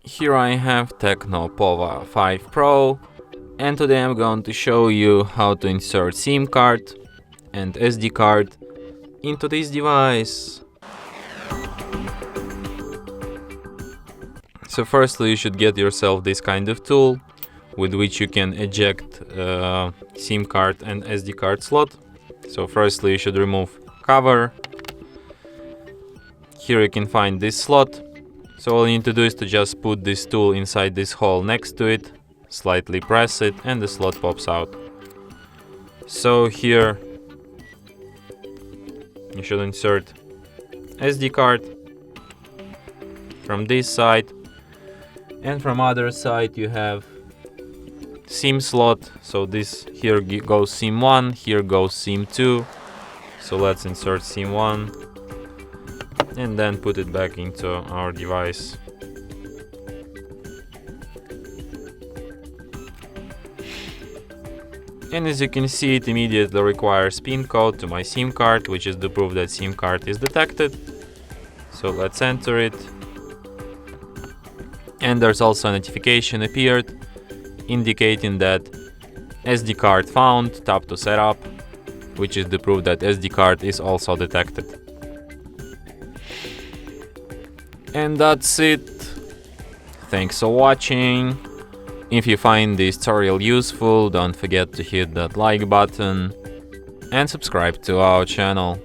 Here I have TECNO Pova 5 Pro, and today I'm going to show you how to insert SIM card and SD card into this device. So firstly, you should get yourself this kind of tool with which you can eject SIM card and SD card slot. So firstly, you should remove cover. Here you can find this slot. So all you need to do is to just put this tool inside this hole next to it, slightly press it, and the slot pops out. So here you should insert SD card from this side, and from other side you have SIM slot. So this here goes SIM 1, here goes SIM 2. So let's insert SIM 1 and then put it back into our device. And as you can see, it immediately requires PIN code to my SIM card, which is the proof that SIM card is detected. So let's enter it. And there's also a notification appeared indicating that SD card found, tap to setup, which is the proof that SD card is also detected. And that's it. Thanks for watching. If you find this tutorial useful, don't forget to hit that like button and subscribe to our channel.